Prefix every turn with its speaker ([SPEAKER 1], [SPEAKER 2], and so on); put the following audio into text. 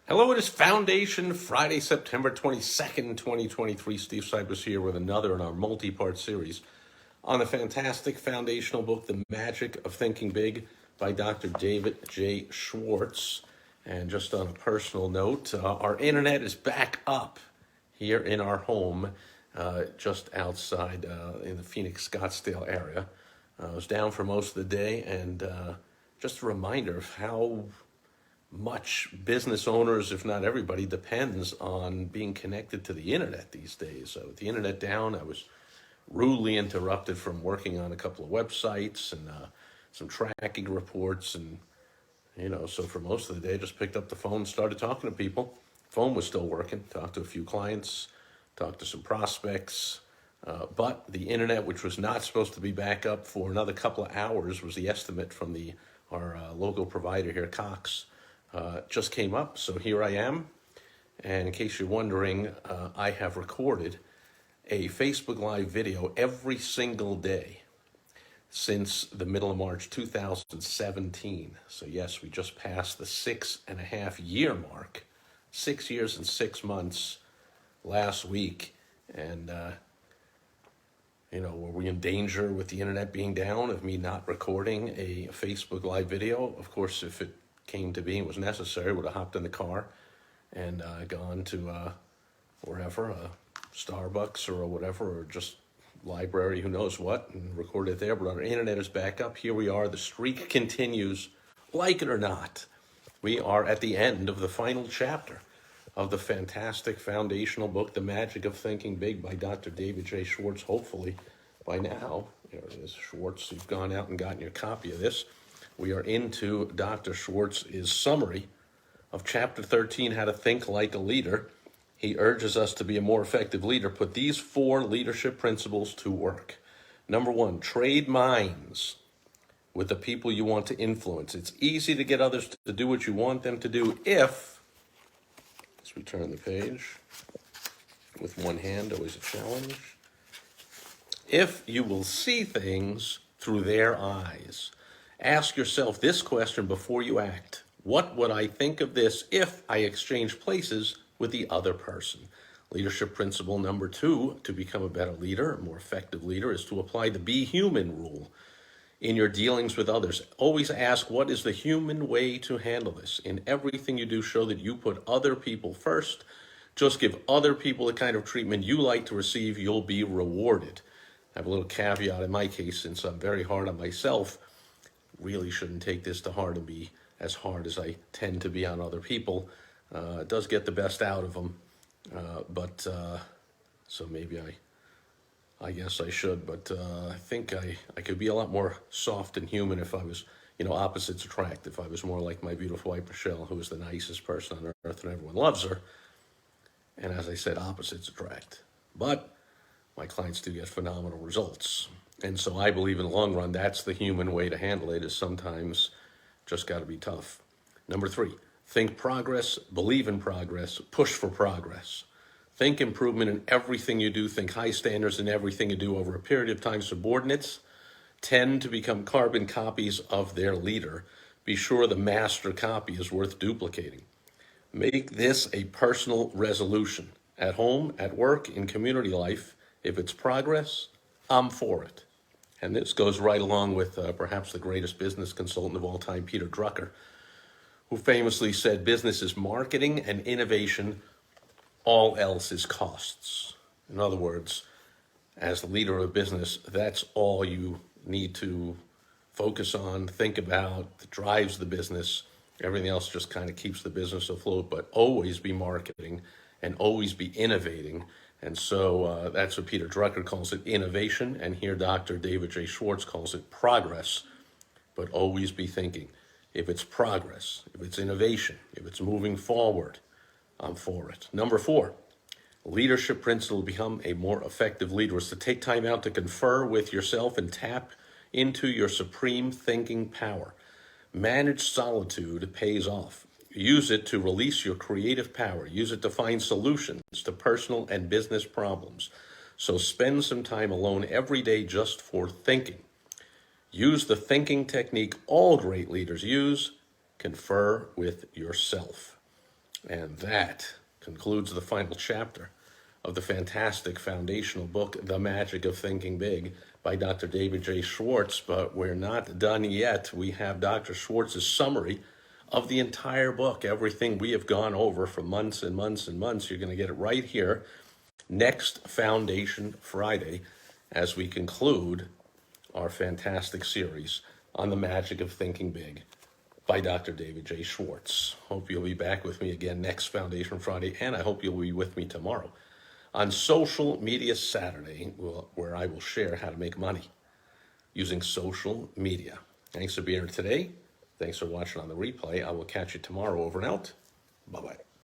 [SPEAKER 1] Hello, it is Foundation Friday, September 22nd, 2023. Steve Sipress here with another in our multi-part series on the fantastic foundational book, The Magic of Thinking Big by Dr. David J. Schwartz. And just on a personal note, our internet is back up here in our home, just outside in the Phoenix, Scottsdale area. I was down for most of the day, and just a reminder of how much business owners, if not everybody, depends on being connected to the internet these days. So with the internet down, I was rudely interrupted from working on a couple of websites and some tracking reports. And, so for most of the day, I just picked up the phone, started talking to people. Phone was still working, talked to a few clients, talked to some prospects. But the internet, which was not supposed to be back up for another couple of hours, was the estimate from our local provider here, Cox. Just came up, so here I am. And in case you're wondering, I have recorded a Facebook Live video every single day since the middle of March 2017. So yes, we just passed the 6.5-year mark, 6 years and 6 months last week. And, were we in danger with the internet being down of me not recording a Facebook Live video? Of course, if it came to be and was necessary, would have hopped in the car and gone to wherever, Starbucks or whatever, or just library, who knows what, and recorded there. But our internet is back up. Here we are. The streak continues. Like it or not, we are at the end of the final chapter of the fantastic foundational book, The Magic of Thinking Big by Dr. David J. Schwartz. Hopefully by now, there it is, Schwartz, you've gone out and gotten your copy of this. We are into Dr. Schwartz's summary of Chapter 13, How to Think Like a Leader. He urges us to be a more effective leader. Put these 4 leadership principles to work. Number 1, trade minds with the people you want to influence. It's easy to get others to do what you want them to do if, let's return the page with one hand, always a challenge. If you will see things through their eyes. Ask yourself this question before you act. What would I think of this if I exchange places with the other person? Leadership principle number 2, to become a better leader, a more effective leader, is to apply the be human rule in your dealings with others. Always ask, what is the human way to handle this? In everything you do, show that you put other people first. Just give other people the kind of treatment you like to receive. You'll be rewarded. I have a little caveat in my case, since I'm very hard on myself. Really shouldn't take this to heart and be as hard as I tend to be on other people. It does get the best out of them, but so maybe I guess I should, but I think I could be a lot more soft and human if I was, opposites attract. If I was more like my beautiful wife, Michelle, who is the nicest person on earth and everyone loves her. And as I said, opposites attract. But my clients do get phenomenal results. And so I believe in the long run, that's the human way to handle it, is sometimes just got to be tough. Number 3, think progress, believe in progress, push for progress. Think improvement in everything you do. Think high standards in everything you do. Over a period of time, subordinates tend to become carbon copies of their leader. Be sure the master copy is worth duplicating. Make this a personal resolution. At home, at work, in community life, if it's progress, I'm for it. And this goes right along with perhaps the greatest business consultant of all time, Peter Drucker, who famously said, business is marketing and innovation, all else is costs. In other words, as the leader of business, that's all you need to focus on, think about, that drives the business. Everything else just kind of keeps the business afloat, but always be marketing and always be innovating. And so that's what Peter Drucker calls it, innovation. And here Dr. David J. Schwartz calls it progress. But always be thinking, if it's progress, if it's innovation, if it's moving forward, I'm for it. Number 4, leadership principle to become a more effective leader is to take time out to confer with yourself and tap into your supreme thinking power. Managed solitude pays off. Use it to release your creative power. Use it to find solutions to personal and business problems. So spend some time alone every day just for thinking. Use the thinking technique all great leaders use. Confer with yourself. And that concludes the final chapter of the fantastic foundational book, The Magic of Thinking Big, by Dr. David J. Schwartz. But we're not done yet. We have Dr. Schwartz's summary of the entire book, everything we have gone over for months and months and months. You're going to get it right here next Foundation Friday as we conclude our fantastic series on the magic of thinking big by Dr. David J. Schwartz. Hope you'll be back with me again next Foundation Friday, and I hope you'll be with me tomorrow on Social Media Saturday, where I will share how to make money using social media. Thanks for being here today. Thanks for watching on the replay. I will catch you tomorrow. Over and out. Bye-bye.